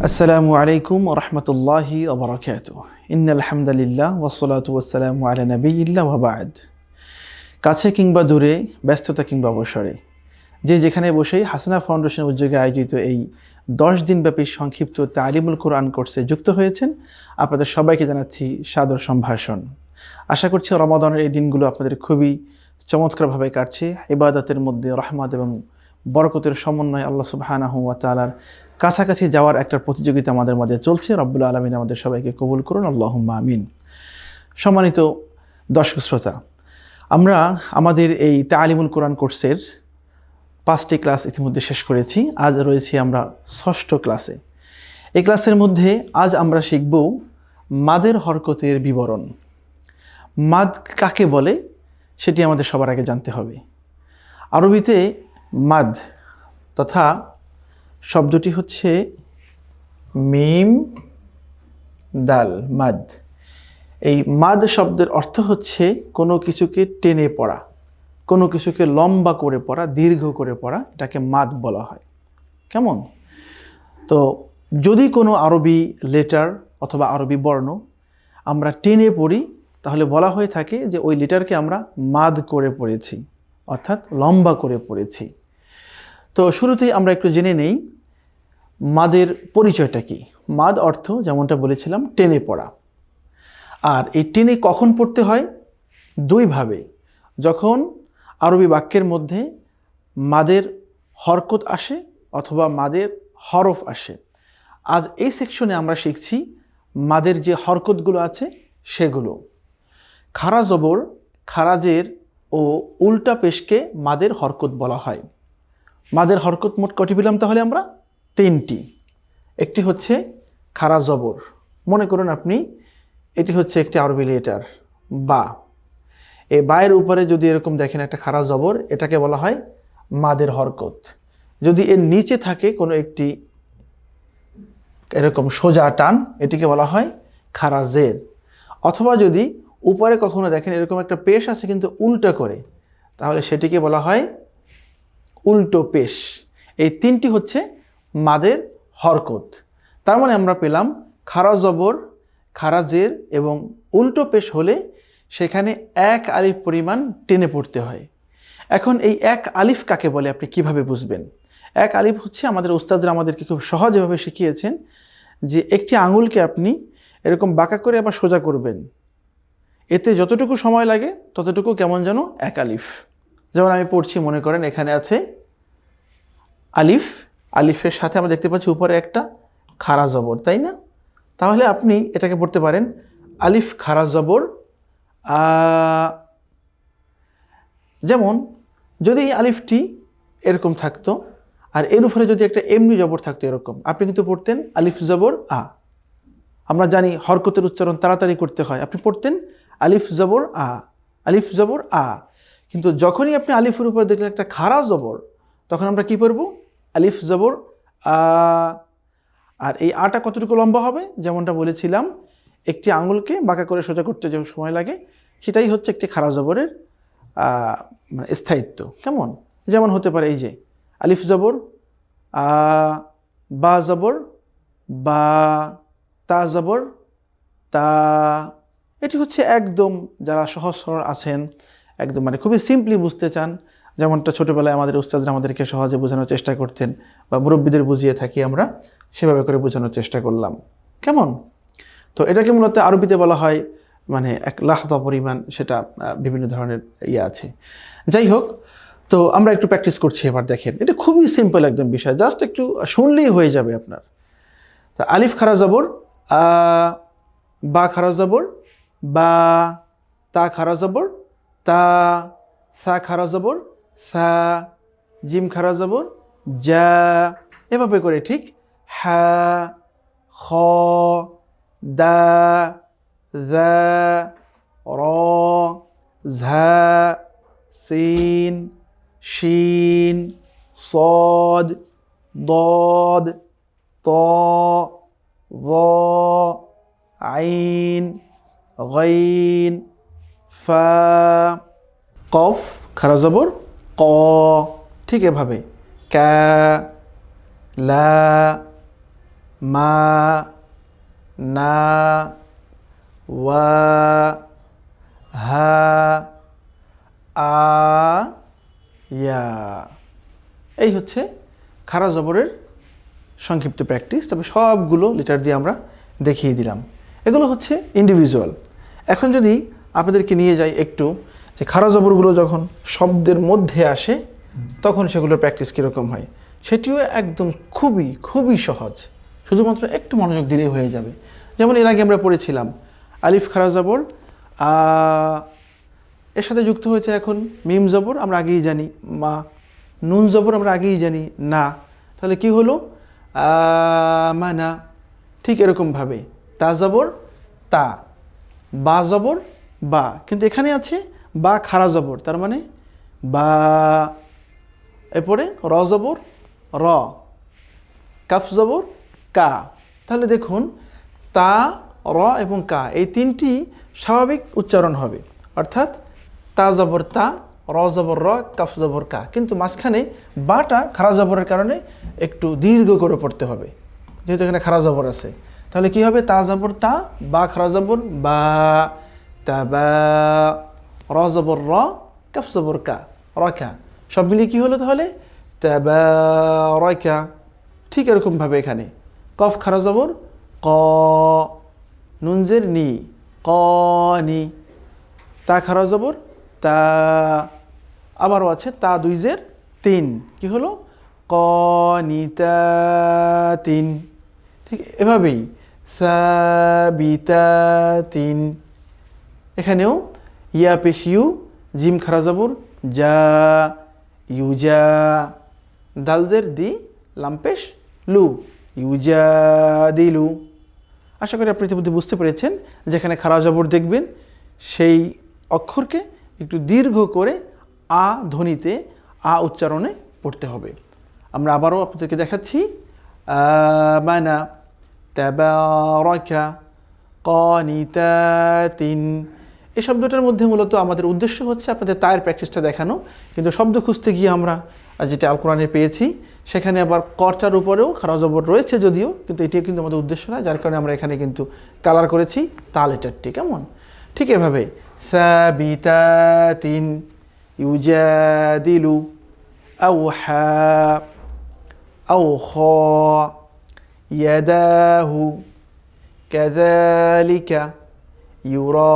আসসালামু আলাইকুম ওয়া রাহমাতুল্লাহি ওয়া বারাকাতুহু। ইন্নাল হামদালিল্লাহ ওয়াসসালাতু ওয়াসসালামু আলা নাবিয়্যিল্লাহ ওয়া বা'দ। কাছে কিংবা দূরে, ব্যস্ততা কিংবা অবসরে, যে যেখানে বসেই হাসানা ফাউন্ডেশন উদ্যোগে আয়োজিত এই 10 দিনব্যাপী সংক্ষিপ্ত তালিমুল কোরআন কোর্সে যুক্ত হয়েছেন, আপনাদের সবাইকে জানাচ্ছি সাদর সম্ভাষণ। আশা করছি রমাদানের এই দিনগুলো আপনাদের খুবই চমৎকারভাবে কাটছে। ইবাদতের মধ্যে রহমত এবং বরকতের সমন্বয় আল্লাহ সুবহানাহু ওয়া তাআলার কাছাকাছি যাওয়ার একটা প্রতিযোগিতা আমাদের মাঝে চলছে। রব্বুল আলামিন আমাদের সবাইকে কবুল করুন, আল্লাহুম্মা আমিন। সম্মানিত দর্শক শ্রোতা, আমরা আমাদের এই তালিমুল কোরআন কোর্সের 5টি ক্লাস ইতিমধ্যে শেষ করেছি। আজ রয়েছি আমরা 6ষ্ঠ ক্লাসে। এই ক্লাসের মধ্যে আজ আমরা শিখব মাদের হরকতের বিবরণ। মাদ কাকে বলে সেটি আমাদের সবার আগে জানতে হবে। আরবিতে মাদ তথা শব্দটি হচ্ছে মিম দাল মাদ। এই মাদ শব্দের অর্থ হচ্ছে কোনো কিছুকে টেনে পড়া, কোনো কিছুকে লম্বা করে পড়া, দীর্ঘ করে পড়া, এটাকে মাদ বলা হয়। কেমন? তো যদি কোনো আরবি লেটার অথবা আরবি বর্ণ আমরা টেনে পড়ি, তাহলে বলা হয়ে থাকে যে ওই লেটারকে আমরা মাদ করে পড়েছি, অর্থাৎ লম্বা করে পড়েছি। তো শুরুতেই আমরা একটু জেনে নেই মাদের পরিচয়টা কি। মাদ অর্থ যেমনটা বলেছিলাম টেনে পড়া। আর এই টেনে কখন পড়তে হয়? দুইভাবে। যখন আরবি বাক্যের মধ্যে মাদের হরকত আসে অথবা মাদের হরফ আসে। আজ এই সেকশনে আমরা শিখছি মাদের যে হরকতগুলো আছে সেগুলো। খারা জবর, খারাজের ও উল্টা পেশকে মাদের হরকত বলা হয়। মাদের হরকত মোট কটি পেলাম তাহলে আমরা? 3টি। একটি হচ্ছে খারা জবর। মনে করুন আপনি এটি হচ্ছে একটি আরবি লেটার বা। এই বায়ের উপরে যদি এরকম দেখেন একটা খারা জবর, এটাকে বলা হয় মাদের হরকত। যদি এর নিচে থাকে কোনো একটি এরকম সোজা টান, এটিকে বলা হয় খারা জের। অথবা যদি উপরে কখনো দেখেন এরকম একটা পেশ আছে কিন্তু উল্টো করে, তাহলে সেটিকে বলা হয় উল্টো পেশ। এই 3টি হচ্ছে মাদের হরকত। তার মানে আমরা পেলাম খারা জবর, খারা জের এবং উল্টো পেশ হলে সেখানে 1 আলিফ পরিমাণ টেনে পড়তে হয়। এখন এই 1 আলিফ কাকে বলে আপনি কিভাবে বুঝবেন? 1 আলিফ হচ্ছে আমাদের উস্তাদরা আমাদেরকে খুব সহজভাবে শিখিয়েছেন যে একটি আঙুলকে আপনি এরকম বাঁকা করে আবার সোজা করবেন, এতে যতটুকু সময় লাগে ততটুকু কেমন যেন 1 আলিফ। যেমন আমি পড়ছি, মনে করেন এখানে আছে আলিফ, আলিফের সাথে আমরা দেখতে পাচ্ছি উপরে একটা খারা জবর, তাই না? তাহলে আপনি এটাকে পড়তে পারেন আলিফ খারা জবর আ। যেমন যদি এই আলিফটি এরকম থাকতো আর এর উপরে যদি একটা এমনি জবর থাকতো এরকম, আপনি কিন্তু পড়তেন আলিফ জবর আ। আমরা জানি হরকতের উচ্চারণ তাড়াতাড়ি করতে হয়, আপনি পড়তেন আলিফ জবর আ, আলিফ জবর আ। কিন্তু যখনই আপনি আলিফের উপরে দেখলেন একটা খারা জবর, তখন আমরা কি পড়ব? আলিফ জবর আ। আর এই আটা কতটুকু লম্বা হবে? যেমনটা বলেছিলাম, একটি আঙুলকে বাঁকা করে সোজা করতে যে সময় লাগে, সেটাই হচ্ছে একটি খারা জবরের মানে স্থায়িত্ব। কেমন? যেমন হতে পারে এই যে আলিফ জবর আ, বা জবর বা, তা জবর তা। এটি হচ্ছে একদম যারা সহজ সরল আছেন, একদম মানে খুবই সিম্পলি বুঝতে চান, যেমনটা ছোটোবেলায় আমাদের উস্তাদরা আমাদেরকে সহজে বোঝানোর চেষ্টা করতেন বা মুরব্বীদের বুঝিয়ে থাকি আমরা, সেভাবে করে বোঝানোর চেষ্টা করলাম। কেমন? তো এটাকে মূলত আরবিতে বলা হয় মানে 1 লাহদা পরিমাণ, সেটা বিভিন্ন ধরনের আছে। যাই হোক, তো আমরা একটু প্র্যাকটিস করছি এবার। দেখেন এটা খুবই সিম্পল একদম বিষয়, জাস্ট একটু শুনলেই হয়ে যাবে আপনার। তো আলিফ খারা জবর আ, বা খারা জবর বা, তা খারা জবর তা, সা খারা জবর সা, জিম খারা জবর যা। এভাবে করে ঠিক হা, খ, দা, যা, র, ঝা, সিন, শিন, صاد, ضاد, ط, ظ, আইন, গাইন, ফা, কফ খারা জবর ক। ঠিক এভাবে কা, লা, মা, না, ওয়া, হা, আ, ইয়া। এই হচ্ছে খাড়া জবরের সংক্ষিপ্ত প্র্যাকটিস। তবে সবগুলো লেটার দিয়ে আমরা দেখিয়ে দিলাম। এগুলো হচ্ছে ইন্ডিভিজুয়াল। এখন যদি আপনাদেরকে নিয়ে যাই একটু যে খাড়া জবরগুলো যখন শব্দের মধ্যে আসে তখন সেগুলোর প্র্যাকটিস কীরকম হয়, সেটিও একদম খুবই খুবই সহজ। শুধুমাত্র একটু মনোযোগ দিলেই হয়ে যাবে। যেমন এর আগে আমরা পড়েছিলাম আলিফ খাড়া জবর আ, এর সাথে যুক্ত হয়েছে এখন মিম জবর, আমরা আগেই জানি মা। নুন জবর আমরা আগেই জানি না। তাহলে কি হলো আমানা। ঠিক এরকমভাবে তা জবর তা, বা জবর বা, কিন্তু এখানে আছে বা খাড়া জবর, তার মানে বা। এরপরে র জবর র, কাফ জবর কা। তাহলে দেখুন তা, র এবং কা এই তিনটি স্বাভাবিক উচ্চারণ হবে, অর্থাৎ তা জবর তা, র জবর র, কাফ জবর কা। কিন্তু মাঝখানে বাটা খাড়া জবরের কারণে একটু দীর্ঘ করে পড়তে হবে, যেহেতু এখানে খাড়া জবর আছে। তাহলে কি হবে তা জবর তা, বা খাড়া জবর বা, তা বা, র জবর র, কাফ জবর কা, রকা। সব মিলিয়ে কী হলো তাহলে তাবারাকা। ঠিক এরকমভাবে এখানে কফ খাড়া জবর ক, নুনজের নি, ক নি, তা খাড়া জবর তা। আবারও আছে তা দুই জের তিন, কি হলো ক নিতা তিন। ঠিক এভাবেই সাবিতা তিন। এখানেও ইয়া পেশ ইউ, জিম খাড়া জবর যা, ইউজা, দালজের দি, লাম্পেশ লু, ইউজা দিলু। আশা করি আপনি ইতিমধ্যে বুঝতে পেরেছেন যেখানে খাড়া জবর দেখবেন সেই অক্ষরকে একটু দীর্ঘ করে আ ধ্বনিতে, আ উচ্চারণে পড়তে হবে। আমরা আবারও আপনাদেরকে দেখাচ্ছি আমানা, তাবারাকা, কানিতাতিন। এই শব্দটার মধ্যে মূলত আমাদের উদ্দেশ্য হচ্ছে আপনাদের তায়ের প্র্যাকটিসটা দেখানো, কিন্তু শব্দ খুঁজতে গিয়ে আমরা যেটা আল কোরআনে পেয়েছি সেখানে আবার কটার উপরেও খাড়া জবর রয়েছে যদিও, কিন্তু এটিও কিন্তু আমাদের উদ্দেশ্য না, যার কারণে আমরা এখানে কিন্তু কালার করেছি তা লেটারটি। কেমন? ঠিক এভাবে সাবিতাতিন, ইউজাদিলু, আওহা, আওখা, ইয়াদাহু, কাযালিকা, ইউরা,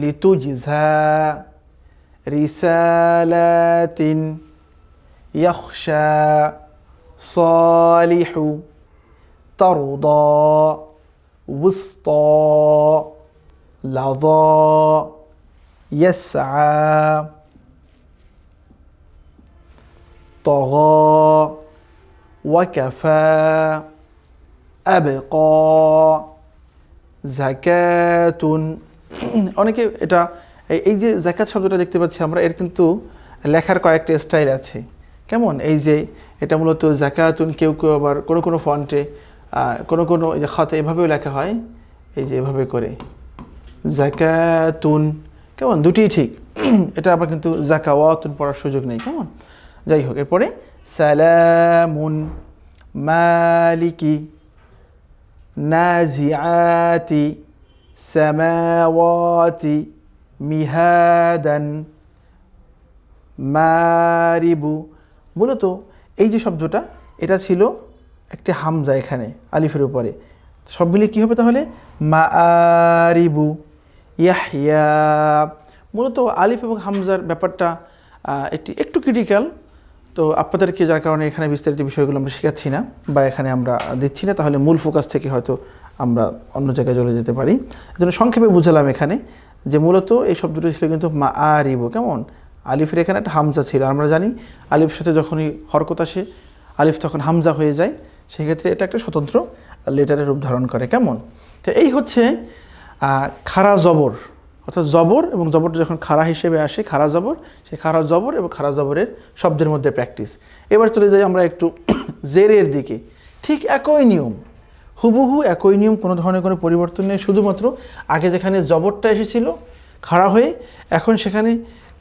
লিতুজজা, রিসালাতিন, ইয়াখশা, সালিহু, তারদা, উসতা, লাযা, ইয়াসআ, তাগা, ওয়াকাফা, আবকা, যাকাতুন। অনেকে এটা এই যে যাকাত শব্দটা দেখতে পাচ্ছি আমরা, এর কিন্তু লেখার কয়েকটা স্টাইল আছে। কেমন? এই যে এটা মূলত যাকাতুন, কেউ কেউ আবার কোনো কোনো ফন্টে কোনো কোনো খাতে এভাবেও লেখা হয়, এই যে এভাবে করে যাকাতুন। কেমন? দুটিই ঠিক। এটা আবার কিন্তু যাকাওয়াতুন পড়ার সুযোগ নেই। কেমন? যাই হোক, এরপরে সালামুন, মালিকি, নাজিআতি, সামাওয়াতি, মিহাদান, মারিবু। মূলত এই যে শব্দটা, এটা ছিল একটি হামজা এখানে আলিফের উপরে। সব মিলিয়ে কী হবে তাহলে? মারিবু, ইয়াহইয়া। মূলত আলিফ এবং হামজার ব্যাপারটা একটু ক্রিটিক্যাল, তো আপনাদেরকে যার কারণে এখানে বিস্তারিত বিষয়গুলো আমরা শেখাচ্ছি না বা এখানে আমরা দিচ্ছি না, তাহলে মূল ফোকাস থেকে হয়তো আমরা অন্য জায়গায় চলে যেতে পারি। এজন্য সংক্ষেপে বুঝালাম এখানে যে মূলত এই শব্দটি ছিল কিন্তু মারিবু। কেমন? আলিফের এখানে একটা হামজা ছিল, আমরা জানি আলিফের সাথে যখনই হরকত আসে আলিফ তখন হামজা হয়ে যায়, সেক্ষেত্রে এটা একটা স্বতন্ত্র লেটারের রূপ ধারণ করে। কেমন? তো এই হচ্ছে খাড়া জবর, অর্থাৎ জবর এবং জবরটা যখন খাড়া হিসেবে আসে, খাড়া জবর, সেই খাড়া জবর এবং খাড়া জবরের শব্দের মধ্যে প্র্যাকটিস। এবার চলে যাই আমরা একটু জেরের দিকে। ঠিক একই নিয়ম, হুবহু একই নিয়ম, কোনো ধরনের কোনো পরিবর্তন নেই। শুধুমাত্র আগে যেখানে জবরটা এসেছিল খাড়া হয়ে, এখন সেখানে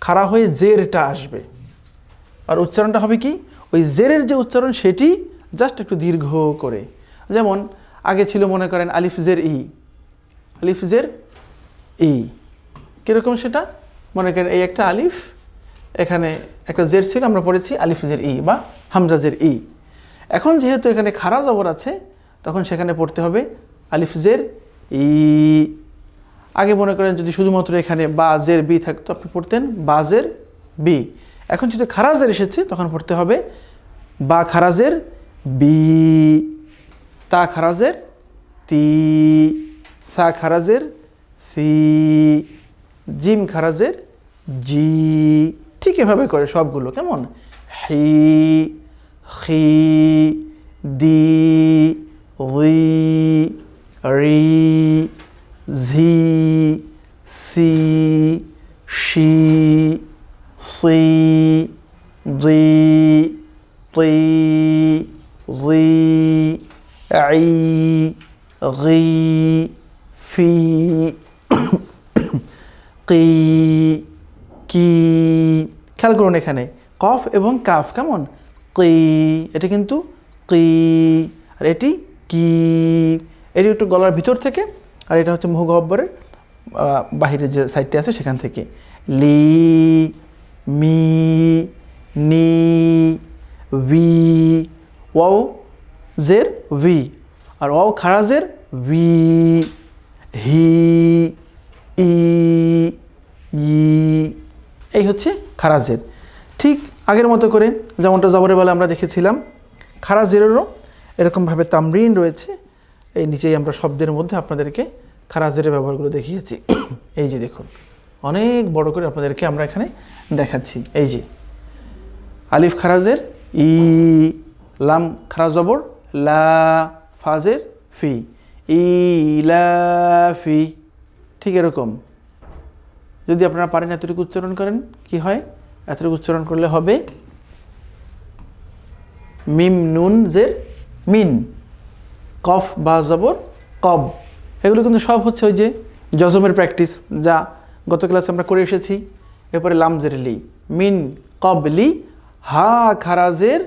খাড়া হয়ে জেরটা আসবে, আর উচ্চারণটা হবে কি? ওই জেরের যে উচ্চারণ সেটি জাস্ট একটু দীর্ঘ করে। যেমন আগে ছিল মনে করেন আলিফ জের ই, আলিফ জের ই, কীরকম সেটা? মনে করেন এই একটা আলিফ, এখানে একটা জের ছিল, আমরা পড়েছি আলিফ জের ই বা হামজা জের ই। এখন যেহেতু এখানে খাড়া জবর আছে, তখন সেখানে পড়তে হবে আলিফ জের ই। আগে মনে করেন যদি শুধুমাত্র এখানে বা জের বি থাকতো, আপনি পড়তেন বা জের বি। এখন যদি খারাজের এসেছে, তখন পড়তে হবে বা খারাজের বি, তা খারাজের তি, সা খারাজের সি, জিম খারাজের জি। ঠিক এভাবে করে সবগুলো, কেমন? হি, খি, দি, রি, রি, ঝি, সি, শি, সি, জি, তি, জি, আই, গি, ফি, কি, কি। খেয়াল করুন এখানে কফ এবং কাফ, কেমন? কি, এটা কিন্তু কি, আর এটি কি। এটি একটু গলার ভিতর থেকে, আর এটা হচ্ছে মুখ গহ্বরের বাহিরের যে সাইডটি আছে সেখান থেকে। লি, মি, নি, ভি, ওয়াও জের ভি, আর ওয়াও খারাজের ভি, হি, ই, ই। এই হচ্ছে খারাজের। ঠিক আগের মতো করে যেমনটা জবরের বেলা আমরা দেখেছিলাম, খারাজেরও এরকমভাবে তামরিন রয়েছে। এই নিচেই আমরা শব্দের মধ্যে আপনাদেরকে খারাজের ব্যবহারগুলো দেখিয়েছি। এই যে দেখুন, অনেক বড় করে আপনাদেরকে আমরা এখানে দেখাচ্ছি। এই যে আলিফ খারাজের ই, লাম খারাজ জবর লা, ফাজের ফি, ই লা ফি। ঠিক এরকম যদি আপনারা পারেন এতটুকু উচ্চারণ করেন, কি হয়? এতটুকু উচ্চারণ করলে হবে মিম নুন জের মিন, কফ বা জবর কব। এগুলো কিন্তু সব হচ্ছে ওই যে জজমের প্র্যাকটিস, যা গত ক্লাসে আমরা করে এসেছি। এরপরে লাম জের লি, মিন কবলি, হা খারাজের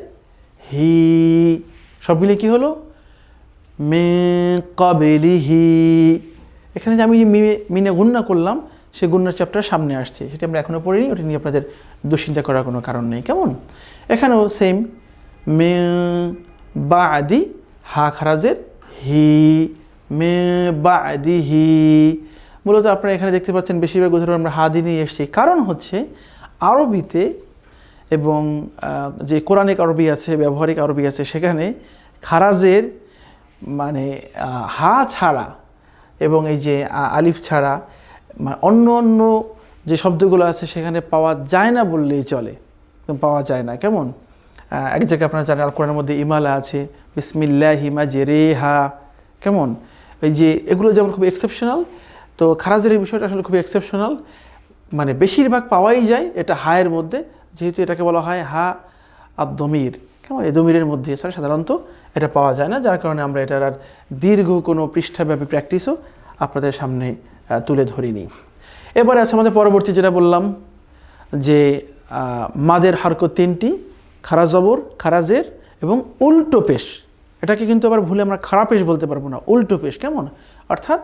হি, সব মিলে কী হলো? মে কবেলি হি। এখানে যে আমি যে মিনে গুণনা করলাম, সে গুণনার চ্যাপ্টার সামনে আসছে, সেটা আমরা এখনও পড়িনি, ওটা নিয়ে আপনাদের দুশ্চিন্তা করার কোনো কারণ নেই, কেমন? এখানেও সেম, মে বা আদি হা খারাজের হি, মে বা আদি হি। মূলত আপনারা এখানে দেখতে পাচ্ছেন বেশিরভাগ উদাহরণ আমরা হা দিয়ে নিয়ে এসেছি, কারণ হচ্ছে আরবিতে এবং যে কোরআনিক আরবি আছে, ব্যবহারিক আরবি আছে, সেখানে খারাজের মানে হা ছাড়া এবং এই যে আলিফ ছাড়া অন্য অন্য যে শব্দগুলো আছে সেখানে পাওয়া যায় না বললেই চলে, পাওয়া যায় না, কেমন? এক জায়গায় আপনারা জানেন আল কোরআনের মধ্যে ইমালা আছে, বিসমিল্লাহি মাজরিহা, কেমন? এই যে এগুলো যেমন খুব এক্সেপশনাল, তো খারাজের এই বিষয়টা আসলে খুব এক্সেপশনাল, মানে বেশিরভাগ পাওয়াই যায় এটা হায়ের মধ্যে, যেহেতু এটাকে বলা হয় হা আদ-দমির, কেমন? এই দমিরের মধ্যে এছাড়া সাধারণত এটা পাওয়া যায় না, যার কারণে আমরা এটার আর দীর্ঘ কোনো পৃষ্ঠাব্যাপী প্র্যাকটিসও আপনাদের সামনে তুলে ধরিনি। এবারে আছে আমাদের পরবর্তী যেটা বললাম যে মাদের হারকত তিনটি, খারাজ জবর, খারাজের এবং উল্টো পেশ। এটাকে কিন্তু আবার ভুলে আমরা খারাপ পেশ বলতে পারবো না, উল্টো পেশ, কেমন? অর্থাৎ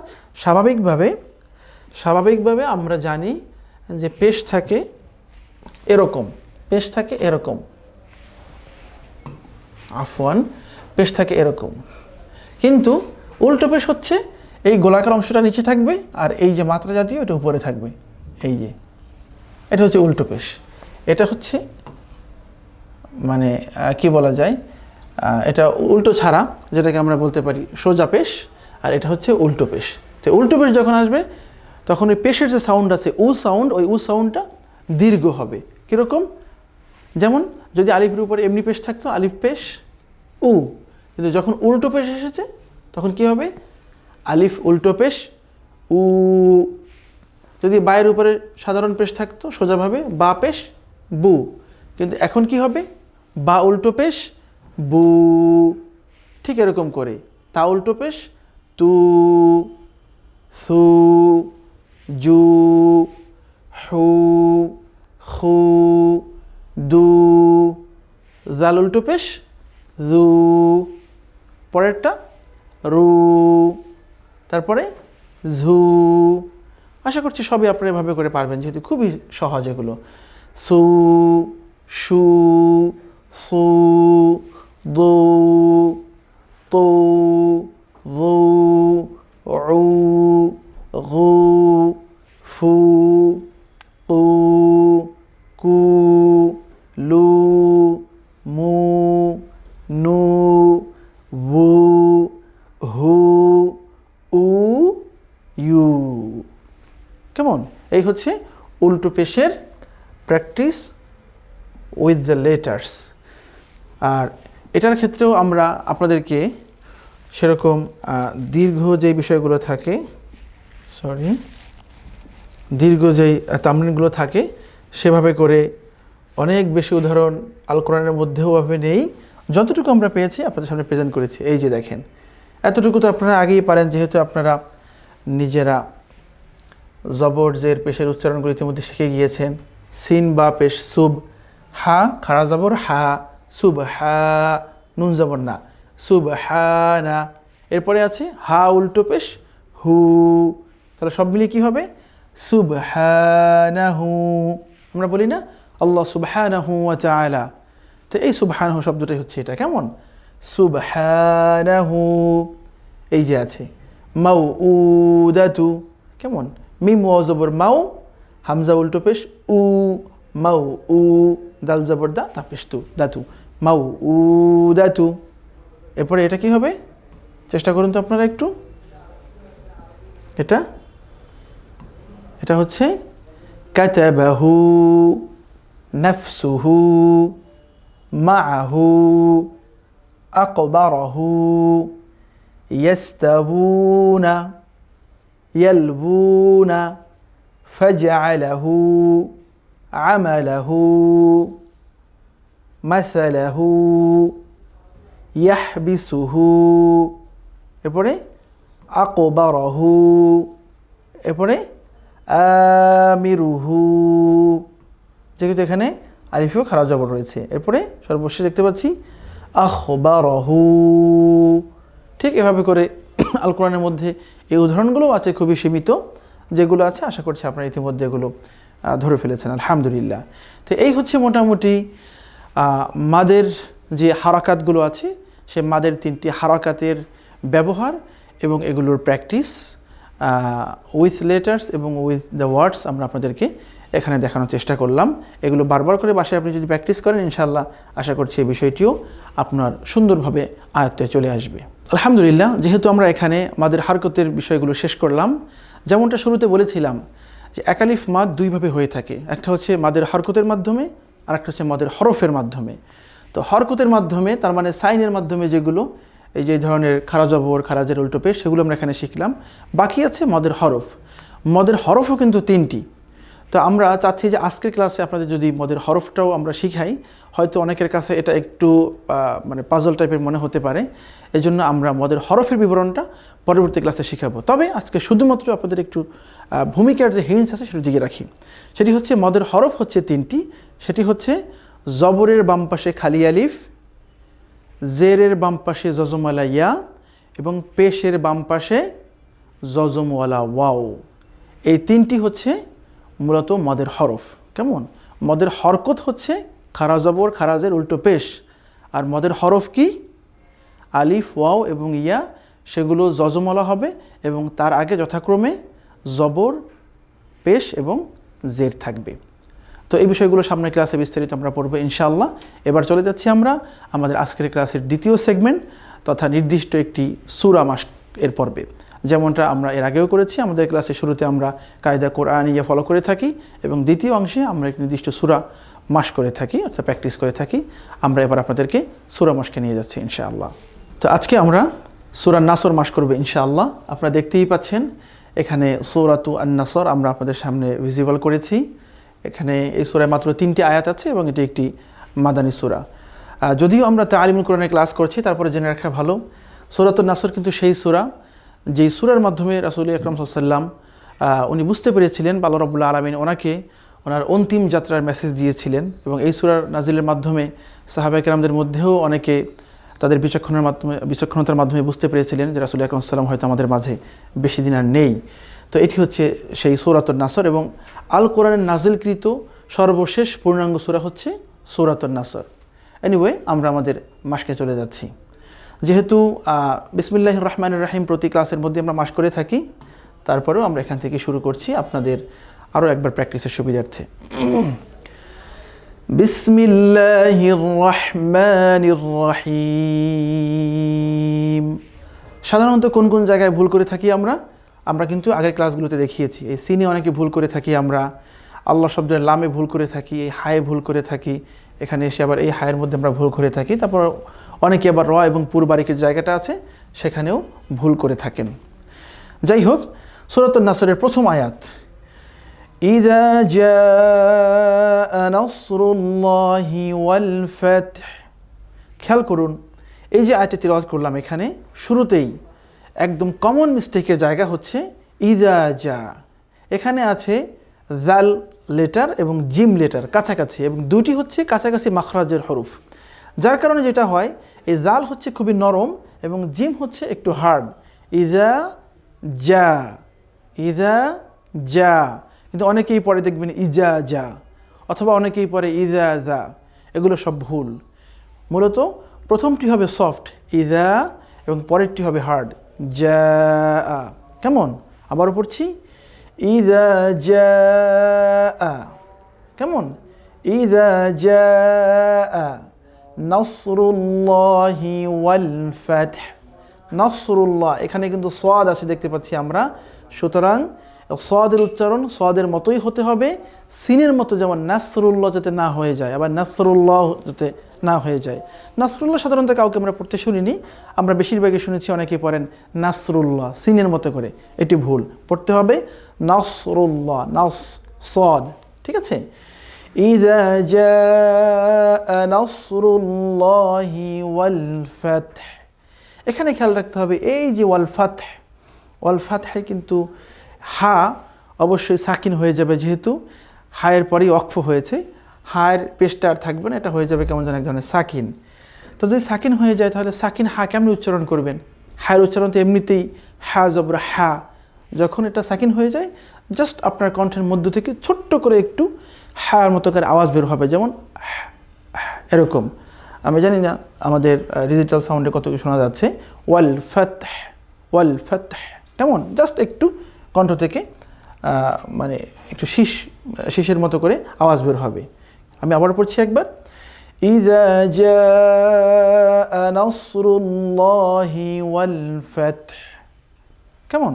স্বাভাবিকভাবে আমরা জানি যে পেশ থাকে এরকম, পেশ থাকে এরকম, আফওয়ান, পেশ থাকে এরকম, কিন্তু উল্টো পেশ হচ্ছে এই গোলাকার অংশটা নিচে থাকবে আর এই যে মাত্রা জাতীয় এটা উপরে থাকবে। এই যে এটা হচ্ছে উল্টো পেশ। এটা হচ্ছে মানে কি বলা যায়, এটা উল্টো ছাড়া, যেটাকে আমরা বলতে পারি সোজা পেশ, আর এটা হচ্ছে উল্টো পেশ। তো উল্টো পেশ যখন আসবে তখন ওই পেশের যে সাউন্ড আছে উ সাউন্ড, ওই উ সাউন্ডটা দীর্ঘ হবে। কীরকম? যেমন যদি আলিফের উপরে এমনি পেশ থাকতো আলিফ পেশ উ, কিন্তু যখন উল্টো পেশ এসেছে তখন কি হবে? আলিফ উল্টো পেশ উ। যদি বায়ের উপরে সাধারণ পেশ থাকতো সোজাভাবে বা পেশ বু, কিন্তু এখন কি হবে? বা উল্টো পেশ বু। ঠিক এরকম করে তা উল্টো পেশ তু, সু, জু, হু, খু, দু, জাল উল্টো পেশ জু। পরেরটা রু, তারপরে ঝু। আশা করছি সবই আপনারা এভাবে করে পারবেন, যেহেতু খুবই সহজ এগুলো। সু, শু, সু, দু, তু, যু, উ, গু, ফু, কু, কু, লু, মু, নু, বু, হু, উ, ইউ। কেমন? এই হচ্ছে উল্টো পেশের প্র্যাকটিস উইথ দ্য লেটার্স। আর এটার ক্ষেত্রেও আমরা আপনাদেরকে সেরকম দীর্ঘ যেই বিষয়গুলো থাকে, দীর্ঘ যেই তামরিনগুলো থাকে সেভাবে করে অনেক বেশি উদাহরণ আল কোরআনের মধ্যেও ভাবে নেই, যতটুকু আমরা পেয়েছি আপনাদের সামনে প্রেজেন্ট করেছি। এই যে দেখেন, এতটুকু তো আপনারা আগেই পারেন, যেহেতু আপনারা নিজেরা জবর জের পেশের উচ্চারণগুলো ইতিমধ্যে শিখে গিয়েছেন। সিন বা পেশ সুব, হা খারা জবর হা, সুব হা, নুন জবর না, সুব হা না। এরপরে আছে হা উল্টো পেশ হু, তাহলে সব মিলিয়ে কী হবে? সুবহানাহু। আমরা বলি না আল্লাহ সুবহানাহু ওয়া তাআলা, তো এই সুবহানাহু শব্দটাই হচ্ছে এটা। কেমন? সুবহানাহু। এই যে আছে মাউউদাতু, কেমন? মিম ওয়াও জবর মাউ, হামজা উল্টো পেশ উ, মাউ উ, দাল জবর দা, তা পেশ তু, দাতু, মাউউদাতু। এরপরে এটা কি হবে? চেষ্টা করুন তো আপনারা একটু। এটা হচ্ছে কাতাবাহু, নাফসুহু, মাআহু, আকবারাহু, ইয়াস্তাবুনা, ইয়ালবুনা, ফাজআলাহু, আমালাহু, মাসালাহু, ইয়াহবিসুহু। এরপরে আকবারাহু, এরপরে আমিরুহু, যেহেতু এখানে আলিফেও খারাপ জবর রয়েছে। এরপরে সর্বশেষ দেখতে পাচ্ছি আখবারহু। ঠিক এভাবে করে আল কোরআনের মধ্যে এই উদাহরণগুলোও আছে, খুবই সীমিত যেগুলো আছে। আশা করছি আপনারা ইতিমধ্যে এগুলো ধরে ফেলেছেন, আলহামদুলিল্লাহ। তো এই হচ্ছে মোটামুটি মাদের যে হারাকাতগুলো আছে, সে মাদের 3টি হারাকাতের ব্যবহার এবং এগুলোর প্র্যাকটিস উইথ লেটার্স এবং উইথ দ্য ওয়ার্ডস আমরা আপনাদেরকে এখানে দেখানোর চেষ্টা করলাম। এগুলো বারবার করে বাসায় আপনি যদি প্র্যাকটিস করেন, ইনশাআল্লাহ আশা করছি এই বিষয়টিও আপনার সুন্দরভাবে আয়ত্তে চলে আসবে। আলহামদুলিল্লাহ, যেহেতু আমরা এখানে মাদের হারকতের বিষয়গুলো শেষ করলাম, যেমনটা শুরুতে বলেছিলাম যে একালিফ মাদ দুইভাবে হয়ে থাকে। একটা হচ্ছে মাদের হরকতের মাধ্যমে, আর একটা হচ্ছে মাদের হরফের মাধ্যমে। তো হরকতের মাধ্যমে তার মানে সাইনের মাধ্যমে যেগুলো, এই যে ধরনের খারা জবর, খারাজের উল্টো পেশ, সেগুলো আমরা এখানে শিখলাম। বাকি আছে মদের হরফ। মদের হরফও কিন্তু 3টি। তো আমরা চাচ্ছি যে আজকের ক্লাসে আপনাদের যদি মদের হরফটাও আমরা শিখাই, হয়তো অনেকের কাছে এটা একটু মানে পাজল টাইপের মনে হতে পারে। এই জন্য আমরা মদের হরফের বিবরণটা পরবর্তী ক্লাসে শিখাবো। তবে আজকে শুধুমাত্র আপনাদের একটু ভূমিকার যে হিন্টস আছে সেটা দিকে রাখি। সেটি হচ্ছে মদের হরফ হচ্ছে 3টি। সেটি হচ্ছে জবরের বাম পাশে খালি আলিফ, জেরের বাম পাশে জজমওয়ালা ইয়া এবং পেশের বাম পাশে জজমওয়ালা ওয়াও। এই 3টি হচ্ছে মূলত মদের হরফ। কেমন? মদের হরকত হচ্ছে খারা জবর, খারাজের উল্টো পেশ। আর মদের হরফ কি? আলিফ, ওয়াও এবং ইয়া, সেগুলো জজমওয়ালা হবে এবং তার আগে যথাক্রমে জবর, পেশ এবং জের থাকবে। তো এই বিষয়গুলো সামনের ক্লাসে বিস্তারিত আমরা পড়বো ইনশাআল্লাহ। এবার চলে যাচ্ছি আমরা আমাদের আজকের ক্লাসের দ্বিতীয় সেগমেন্ট তথা নির্দিষ্ট একটি সূরা মাস্ক এর পর্বে। যেমনটা আমরা এর আগেও করেছি, আমাদের ক্লাসের শুরুতে আমরা কায়দা কোরআনিয়া ফলো করে থাকি এবং দ্বিতীয় অংশে আমরা একটি নির্দিষ্ট সূরা মাস্ক করে থাকি, অর্থাৎ প্র্যাকটিস করে থাকি। আমরা এবার আপনাদেরকে সূরা মাস্কে নিয়ে যাচ্ছি ইনশাআল্লাহ। তো আজকে আমরা সূরা নাসর মাস্ক করবো ইনশাআল্লাহ। আপনারা দেখতেই পাচ্ছেন এখানে সূরাতু আন-নাসর আমরা আপনাদের সামনে ভিজিবল করেছি। এখানে এই সূরায় মাত্র 3টি আয়াত আছে এবং এটি একটি মাদানী সূরা। যদিও আমরা তালিমুল কোরআনের ক্লাস করছি, তারপরে জেনে রাখা ভালো সূরাতুন নাসর কিন্তু সেই সূরা যেই সূরার মাধ্যমে রাসূল আকরাম সাল্লাল্লাহু আলাইহি ওয়াসাল্লাম উনি বুঝতে পেরেছিলেন আল্লাহ রাব্বুল আলামিন ওনাকে ওনার অন্তিম যাত্রার মেসেজ দিয়েছিলেন। এবং এই সূরার নাজিলের মাধ্যমে সাহাবায়ে কেরামদের মধ্যেও অনেকে তাদের বিচক্ষণতার মাধ্যমে বুঝতে পেরেছিলেন যে রাসূল আকরাম সাল্লাল্লাহু আলাইহি ওয়াসাল্লাম হয়তো আমাদের মাঝে বেশি দিন আর নেই। তো এটি হচ্ছে সেই সূরাতুন নাসর, এবং আল কোরআনের নাজিলকৃত সর্বশেষ পূর্ণাঙ্গ সূরা হচ্ছে সূরাতুন নাসর। এনিওয়ে, আমরা আমাদের মাসকে চলে যাচ্ছি। যেহেতু বিসমিল্লাহির রহমানির রহিম প্রতি ক্লাসের মধ্যে আমরা মাস করে থাকি, তারপরেও আমরা এখান থেকে শুরু করছি আপনাদের আরও একবার প্র্যাকটিসের সুবিধার্থে। বিসমিল্লাহির রহমানির রহিম। সাধারণত কোন কোন জায়গায় ভুল করে থাকি আমরা কিন্তু আগের ক্লাসগুলোতে দেখিয়েছি। এই সিনে অনেকে ভুল করে থাকি আমরা, আল্লাহ শব্দের লামে ভুল করে থাকি, এই হায়ে ভুল করে থাকি, এখানে এসে আবার এই হায়ের মধ্যে আমরা ভুল করে থাকি। তারপর অনেকে আবার র এবং পুরবারিকের জায়গাটা আছে সেখানেও ভুল করে থাকেন। যাই হোক, সূরাতুন নাসরের প্রথম আয়াত, ইযা জাআ নাসরুল্লাহি ওয়াল ফাতহ। খেয়াল করুন, এই যে আয়াতটি তিলাওয়াত করলাম, এখানে শুরুতেই একদম কমন মিস্টেকের জায়গা হচ্ছে ইযা জা। এখানে আছে জাল লেটার এবং জিম লেটার কাছাকাছি, এবং দুটি হচ্ছে কাছাকাছি মাখরাজের হরফ, যার কারণে যেটা হয়, এই জাল হচ্ছে খুবই নরম এবং জিম হচ্ছে একটু হার্ড। ইযা জা, ইযা জা। কিন্তু অনেকেই পরে দেখবেন ইজা জা, অথবা অনেকেই পরে ইযা জা। এগুলো সব ভুল। মূলত প্রথমটি হবে সফট ইযা, এবং পরেরটি হবে হার্ড জা। কেমন? আবারও পড়ছি, ইযা জা। কেমন? ইযা জা নাসরুল্লাহি ওয়াল ফাতহ। নাসরুল্লাহ, এখানে কিন্তু সাদ আছে দেখতে পাচ্ছি আমরা, সুতরাং সাদের উচ্চারণ সাদের মতোই হতে হবে, সিনের মতো, যেমন নাসরুল্লাহ যাতে না হয়ে যায়, আবার নাসরুল্লাহ যাতে না হয়ে যায়। নাসরুল্লাহ সাধারণত কাউকে আমরা পড়তে শুনিনি, আমরা বেশিরভাগই শুনেছি অনেকে পড়েন নাসরুল্লাহ সিনের মতো করে। এটি ভুল, পড়তে হবে নাসরুল্লাহ, নাস সাদ। ঠিক আছে? ইযা জাআ নাসরুল্লাহি ওয়াল ফাতহ। এখানে খেয়াল রাখতে হবে, এই যে ওয়াল ফাতহ, ওয়াল ফাতহে কিন্তু হা অবশ্যই সাকিন হয়ে যাবে, যেহেতু হায়ের পরেই ওয়াকফ হয়েছে, হায়ের পেশটা আর থাকবে না, এটা হয়ে যাবে কেমন যেন এক ধরনের সাকিন। তো যদি সাকিন হয়ে যায় তাহলে সাকিন হা কেমন উচ্চারণ করবেন? হায়ের উচ্চারণ তো এমনিতেই হা জবর হা। যখন এটা সাকিন হয়ে যায়, জাস্ট আপনার কণ্ঠের মধ্য থেকে ছোট্ট করে একটু হার মতো করে আওয়াজ বের হবে, যেমন এরকম। আমি জানি না আমাদের ডিজিটাল সাউন্ডে কত কি শোনা যাচ্ছে। ওয়াল ফাতহ, ওয়াল ফাতহ। কেমন? জাস্ট একটু কণ্ঠ থেকে মানে একটু শীষের মতো করে আওয়াজ বের হবে। আমি আবার পড়ছি একবার, ইযা জাআ নাসরুল্লাহি ওয়াল ফাতহ। কেমন?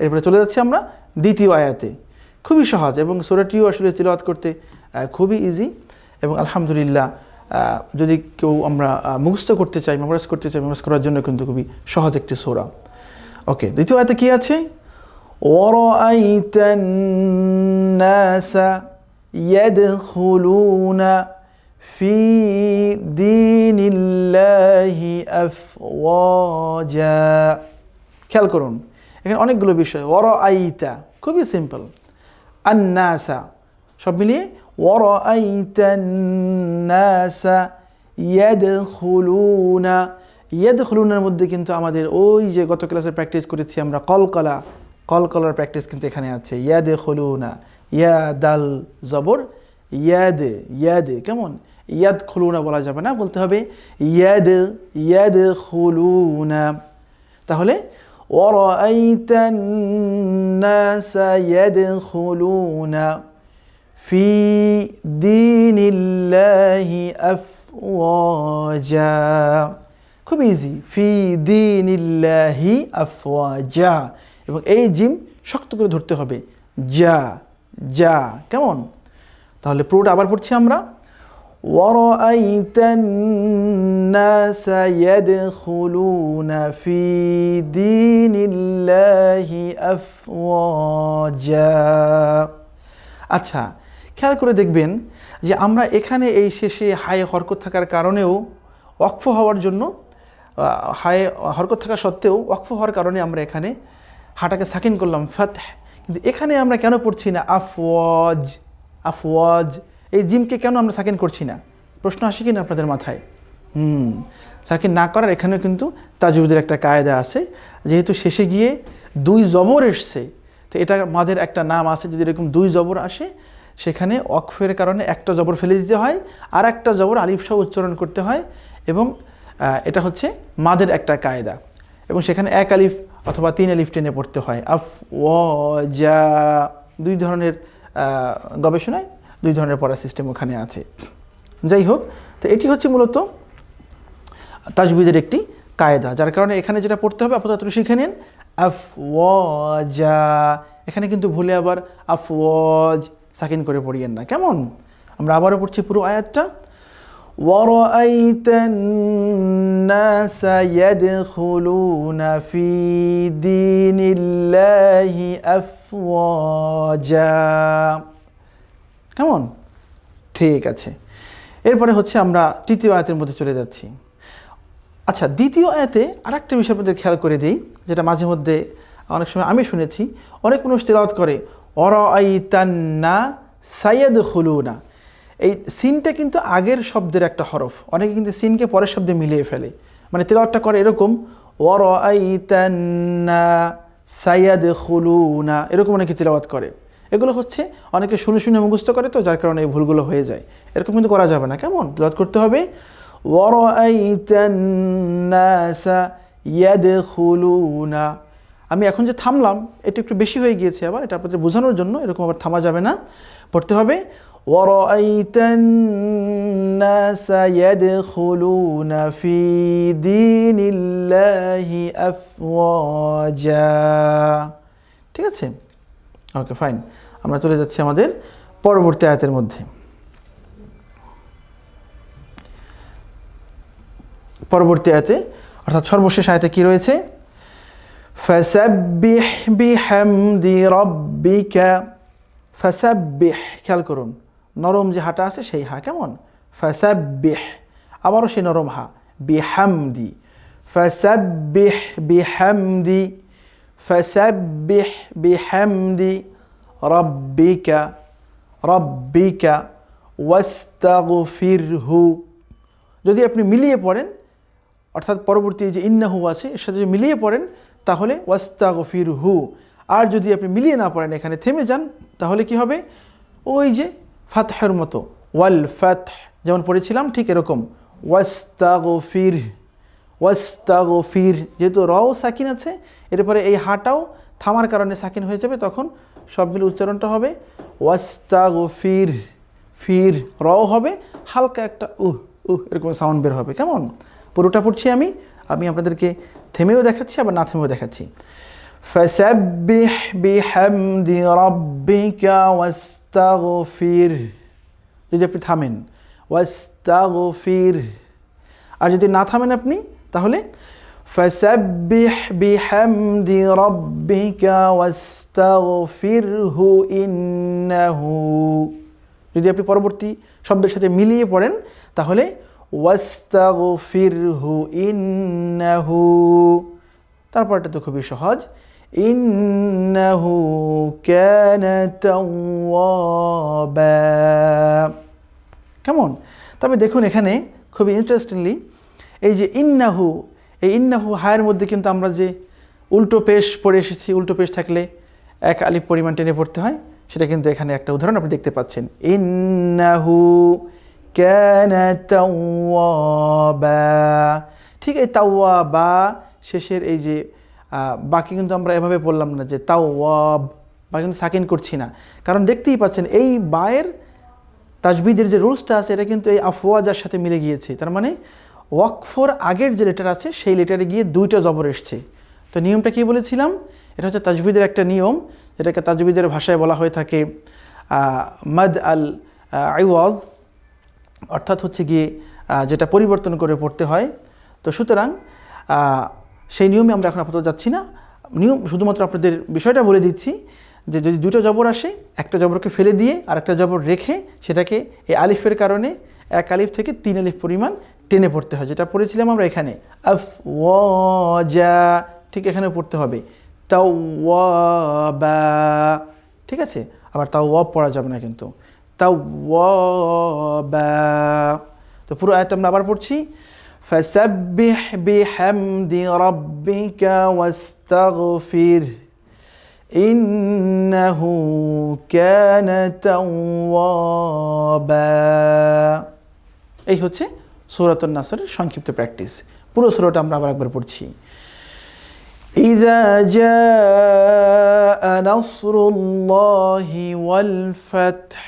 এরপরে চলে যাচ্ছি আমরা দ্বিতীয় আয়াতে। খুবই সহজ, এবং সূরাটিও আসলে তিলাওয়াত করতে খুবই ইজি, এবং আলহামদুলিল্লাহ যদি কেউ আমরা মুখস্থ করতে চাই, মেমোরাইজ করতে চাই, মেমোরাইজ করার জন্য কিন্তু খুবই সহজ একটি সূরা। ওকে, দ্বিতীয় আয়াতে কি আছে? ওয়ারাআইতান নাসা ইয়াদখুলুনা ফি দীনিল্লাহি আফওয়াজা। খেয়াল করুন, এখানে অনেকগুলো বিষয়। ওয়ারাআইতা খুবই সিম্পল, আন্নাসা সব মিলিয়ে ওয়ারাআইতান নাসা ইয়াদখুলুনা। ইয়াদখুলুনার মধ্যে কিন্তু আমাদের ওই যে গত ক্লাসে প্র্যাকটিস করেছি আমরা কলকলার প্র্যাকটিস কিন্তু এখানে আছে। ইয়াদখুলুনা, ইয়া দাল জবর ইয়াদে, ইয়াদে। কেমন? ইয়াদখুলুনা বলা যাবে না, বলতে হবে ইয়াদখুলুনা। তাহলে ওয়ারাআইতান নাসা ইয়াদখুলুনা ফি দীনিল্লাহি আফওয়াজা। খুব ইজি, ফি দীনিল্লাহি আফওয়াজা, এবং এই জিম শক্ত করে ধরতে হবে, যা যা। কেমন? তাহলে পুরোটা আবার পড়ছি আমরা, ওয়ারাআইতান নাসা ইয়াদখুলুনা ফি দীনিল্লাহি আফওয়াজা। আচ্ছা, খেয়াল করে দেখবেন যে আমরা এখানে এই শেষে হায়ে হরকত থাকার কারণেও ওয়াকফ হওয়ার জন্য, হায়ে হরকত থাকা সত্ত্বেও ওয়াকফ হওয়ার কারণে আমরা এখানে হাটাকে সাকিন করলাম ফাতহ, কিন্তু এখানে আমরা কেন পড়ছি না আফওয়াজ? আফওয়াজ, এই জিমকে কেন আমরা সাকিন করছি না? প্রশ্ন আসে কিনা আপনাদের মাথায়? সাকিন না করার এখানেও কিন্তু তাজউদের একটা কায়দা আছে, যেহেতু শেষে গিয়ে দুই জবর এসছে, তো এটা মাদের একটা নাম আছে, যদি এরকম দুই জবর আসে সেখানে ওয়াকফের কারণে একটা জবর ফেলে দিতে হয়, আর একটা জবর আলিফ সহ উচ্চারণ করতে হয়, এবং এটা হচ্ছে মাদের একটা কায়দা, এবং সেখানে এক আলিফ অথবা তিন আলিফ টেনে পড়তে হয়। আফ ওয়াজা, দুই ধরনের গবেষণায় দুই ধরনের পড়ার সিস্টেম ওখানে আছে। যাই হোক, তো এটি হচ্ছে মূলত তাজবিদের একটি কায়দা, যার কারণে এখানে যেটা পড়তে হবে আপাতত শিখে নিন, আফওয়াজা। এখানে কিন্তু ভুলে আবার আফওয়াজ সাকিন করে পড়িয়েন না, কেমন? আমরা আবারও পড়ছি পুরো আয়াতটা। وَرَأَيْتَ النَّاسَ يَدْخُلُونَ فِي دِينِ اللَّهِ أَفْوَاجًا। কেমন? ঠিক আছে, এরপরে হচ্ছে আমরা তৃতীয় আয়াতের মধ্যে চলে যাচ্ছি। আচ্ছা, দ্বিতীয় আয়াতে আরেকটা বিষয় আপনাদের খেয়াল করে দিই, যেটা মাঝে মধ্যে অনেক সময় আমি শুনেছি, অনেক মানুষ তেলাওয়াত করে ওয়ারাআইতান্না সায়াদখুলুনা। এই সিনটা কিন্তু আগের শব্দের একটা হরফ, অনেকে কিন্তু সিনকে পরের শব্দে মিলিয়ে ফেলে, মানে তেলাওয়াতটা করে এরকম ওয়ারাআইতান্না সায়াদখুলুনা, এরকম অনেকে তেলাওয়াত করে। এগুলো হচ্ছে অনেকে শুনে শুনে মুখস্থ করে, তো যার কারণে এই ভুলগুলো হয়ে যায়। এরকম কিন্তু করা যাবে না, কেমন? তেলাওয়াত করতে হবে ওয়ারাআইতান্নাসা ইয়াদখুলুনা। আমি এখন যে থামলাম এটা একটু বেশি হয়ে গিয়েছে, আবার এটা আপনাদের বোঝানোর জন্য, এরকম আবার থামা যাবে না, পড়তে হবে ওয়ারাআইতান্নাসা ইয়াদখুলুনা ফি দীনিল্লাহি আফওয়াজা। ঠিক আছে, ওকে ফাইন। আমরা চলে যাচ্ছি আমাদের পরবর্তী আয়াতের মধ্যে। পরবর্তী আয়াতে অর্থাৎ সর্বশেষ আয়াতে কি রয়েছে? ফাসাব্বিহ বিহামদি রাব্বিকা। ফাসাব্বিহ, খেয়াল করুন, নরম যে হাটা আছে সেই হা, কেমন? ফাসাব্বিহ, আবারও সেই নরম হা, বিহামদি। ফাসাব্বিহ বিহামদি, ফাসাব্বিহ বিহামদি রাব্বিকা, রাব্বিকা ওয়াস্তাগফিরহু। যদি আপনি মিলিয়ে পড়েন, অর্থাৎ পরবর্তী যে ইন্নাহু আছে এর সাথে যদি মিলিয়ে পড়েন তাহলে ওয়াস্তাগফিরহু। আর যদি আপনি মিলিয়ে না পড়েন, এখানে থেমে যান, তাহলে কি হবে? ওই যে ফাতহের মতো, ওয়াল ফাতহ যেমন পড়েছিলাম ঠিক এরকম, ওয়াস্তাগফির, ওয়াস্তাগফির, যেহেতু রও সাকিন আছে, এরপরে এই হাটাও থামার কারণে সাকিন হয়ে যাবে, তখন সব মিলে উচ্চারণটা হবে ওয়াস্তাগফির, ফির, রও হবে, হালকা একটা এরকম সাউন্ড বের হবে, কেমন? পুরোটা পড়ছি আমি আপনাদেরকে থেমেও দেখাচ্ছি, আবার না থেমেও দেখাচ্ছি। ফাসাব্বিহ বিহামদি রাব্বিকা ওয়াস্তাগফির, যদি আপনি থামেন ওয়াস্তাগফির, আর যদি না থামেন আপনি তাহলে ফাসাব্বিহ বিহামদি রাব্বিকা ওয়াস্তাগফিরহু ইন্নাহু। যদি আপনি পরবর্তী শব্দের সাথে মিলিয়ে পড়েন তাহলে ওয়াস্তাগফিরহু ইন্নাহু, তারপরটা তো খুবই সহজ, ইন্নাহু কানা তাওয়াবা। কেমন? তবে দেখুন এখানে খুবই ইন্টারেস্টিংলি এই যে ইন্নাহু, এই ইন্নাহু হায়ের মধ্যে কিন্তু আমরা যে উল্টো পেশ পড়ে এসেছি, উল্টো পেশ থাকলে এক আলিফ পরিমাণ টেনে পড়তে হয়, সেটা কিন্তু এখানে একটা উদাহরণ আপনি দেখতে পাচ্ছেন, ইন্নাহু কানা তাওয়াবা। ঠিক এই তাওয়াবা শেষের এই যে বাকি কিন্তু আমরা এভাবে পড়লাম না যে তাওয়াব, বা কিন্তু সাকিন করছি না, কারণ দেখতেই পাচ্ছেন এই বায়ের তাজবিদের যে রুলসটা আছে এটা কিন্তু এই আফওয়াজার সাথে মিলে গিয়েছে, তার মানে ওয়াকফর আগের যে লেটার আছে সেই লেটারে গিয়ে দুইটা জবর এসছে। তো নিয়মটা কি বলেছিলাম? এটা হচ্ছে তাজবিদের একটা নিয়ম, যেটাকে তাজবিদের ভাষায় বলা হয়ে থাকে মাদ আল আইওয়াজ, অর্থাৎ হচ্ছে গিয়ে যেটা পরিবর্তন করে পড়তে হয়। তো সুতরাং সেই নিয়মে আমরা এখন আপাতত যাচ্ছি না, নিয়ম শুধুমাত্র আপনাদের বিষয়টা বলে দিচ্ছি যে যদি দুটো জবর আসে, একটা জবরকে ফেলে দিয়ে আর একটা জবর রেখে সেটাকে এই আলিফের কারণে এক আলিফ থেকে তিন আলিফ পরিমাণ টেনে পড়তে হয়, যেটা পড়েছিলাম আমরা এখানে আফওয়াজা, ঠিক এখানে পড়তে হবে তাওয়াবা। ঠিক আছে, আবার তাওয়াব পড়া যাবে না কিন্তু, তাওয়াবা। তো পুরো আয়াত আমরা আবার পড়ছি, فسبح بحمد ربك واستغفر إنه كان توابا। এই হচ্ছে সূরাতুন নাসরের সংক্ষিপ্ত প্র্যাকটিস। পুরো সূরাটা আমরা আবার একবার পড়ছি। إذا جاء نصر الله والفتح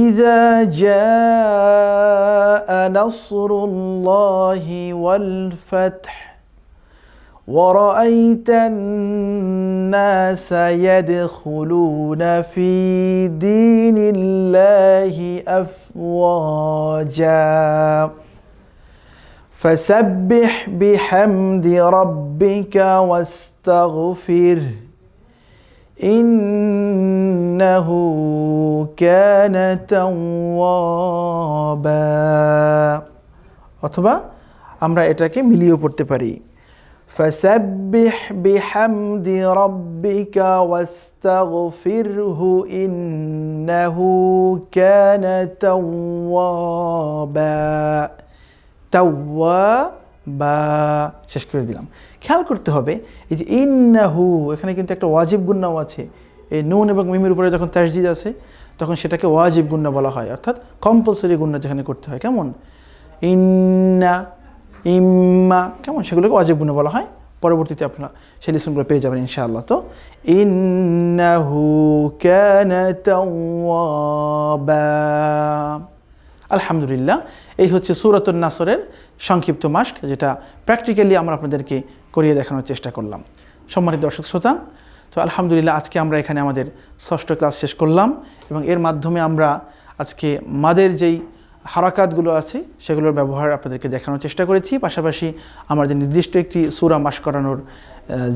إذا جاء نصر الله والفتح ورأيت الناس يدخلون في دين الله أفواجا فسبح بحمد ربك واستغفره إنه كان توابا। অথবা আমরা এটাকে মিলিয়ে পড়তে পারি فسبح بحمد ربك واستغفره إنه كان توابا। তাওয়াবা শেষ করে দিলাম। খেয়াল করতে হবে এই যে ইন্নাহু, এখানে কিন্তু একটা ওয়াজিব গুন্নাও আছে। এই নুন এবং মিমের উপরে যখন তাসদিদ আছে তখন সেটাকে ওয়াজিব গুন্না বলা হয়, অর্থাৎ কম্পালসরি গুন্না যেখানে করতে হয়। কেমন ইন্না, ইম্মা, কেমন সেগুলোকে ওয়াজিব গুন্না বলা হয়। পরবর্তীতে আপনারা সেই লিসনগুলো পেয়ে যাবেন ইনশাআল্লাহ। তো ইন্নাহু কানা তাওয়াবা। আলহামদুলিল্লাহ, এই হচ্ছে সূরাতুন নাসরের সংক্ষিপ্ত মাস্ক, যেটা প্র্যাকটিক্যালি আমরা আপনাদেরকে করিয়ে দেখানোর চেষ্টা করলাম। সম্মানিত দর্শক শ্রোতা, তো আলহামদুলিল্লাহ আজকে আমরা এখানে আমাদের 6ষ্ঠ ক্লাস শেষ করলাম এবং এর মাধ্যমে আমরা আজকে মাদের যেই হারাকাতগুলো আছে সেগুলোর ব্যবহার আপনাদেরকে দেখানোর চেষ্টা করেছি। পাশাপাশি আমাদের নির্দিষ্ট একটি সূরা মাস করানোর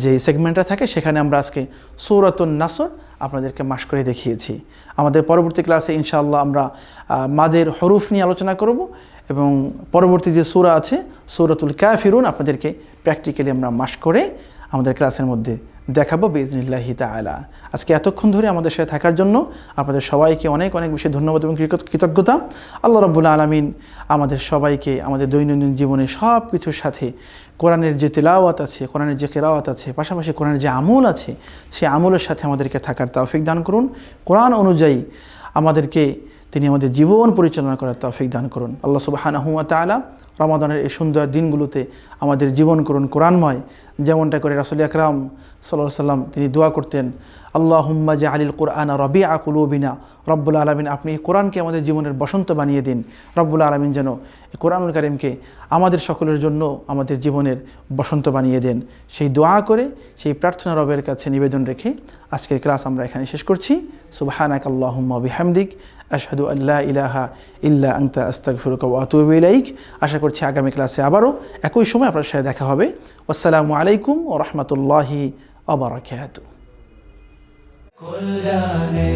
যে সেগমেন্টটা থাকে সেখানে আমরা আজকে সূরাতুন নাসর আপনাদেরকে মাস করে দেখিয়েছি। আমাদের পরবর্তী ক্লাসে ইনশাআল্লাহ আমরা মাদের হরুফ নিয়ে আলোচনা করব এবং পরবর্তী যে সূরা আছে সূরাতুল কাফিরুন আপনাদেরকে প্র্যাকটিক্যালি আমরা মাস করে আমাদের ক্লাসের মধ্যে দেখাবো বিইজনিল্লাহি তাআলা। আজকে এতক্ষণ ধরে আমাদের সাথে থাকার জন্য আপনাদের সবাইকে অনেক অনেক বেশি ধন্যবাদ এবং কৃতজ্ঞতা। আল্লাহ রাব্বুল আলামিন আমাদের সবাইকে আমাদের দৈনন্দিন জীবনে সব কিছুর সাথে কোরআনের যে তেলাওয়াত আছে, কোরআনের যে কেরাওয়াত আছে, পাশাপাশি কোরআনের যে আমল আছে সেই আমলের সাথে আমাদেরকে থাকার তৌফিক দান করুন। কোরআন অনুযায়ী আমাদেরকে তিনি আমাদের জীবন পরিচালনা করার তৌফিক দান করুন। আল্লাহ সুবহানাহু ওয়া তাআলা রমাদানের এই সুন্দর দিনগুলোতে আমাদের জীবন করুন কোরআনময়, যেমনটা করে রাসূল আকরাম সাল্লাল্লাহু আলাইহি ওয়াসাল্লাম তিনি দোয়া করতেন, আল্লাহুম্মা জাআলিল কুরআনা রাবিআ কুলুবিনা। রব্বুল আলামিন আপনি এই কোরআনকে আমাদের জীবনের বসন্ত বানিয়ে দিন। রব্বুল আলামিন যেন এই কোরআনুল কারীমকে আমাদের সকলের জন্য আমাদের জীবনের বসন্ত বানিয়ে দেন, সেই দোয়া করে সেই প্রার্থনা রবের কাছে নিবেদন রেখে আজকের ক্লাস আমরা এখানে শেষ করছি। সুবহানাকাল্লাহুম্মা বিহামদিক আশহাদু আল্লা ইলাহা ইল্লা আনতা আস্তাগফিরুকা ওয়া আতুবু ইলাইক। আশা করছি আগামী ক্লাসে আবারও একই সময় আপনার সাথে দেখা হবে। আসসালামু আলাইকুম ওয়া রাহমাতুল্লাহি ওয়া বারাকাতুহু। কল্যাণে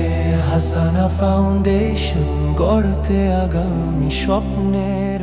হাসানা ফাউন্ডেশন গড়তে আগামী স্বপ্নের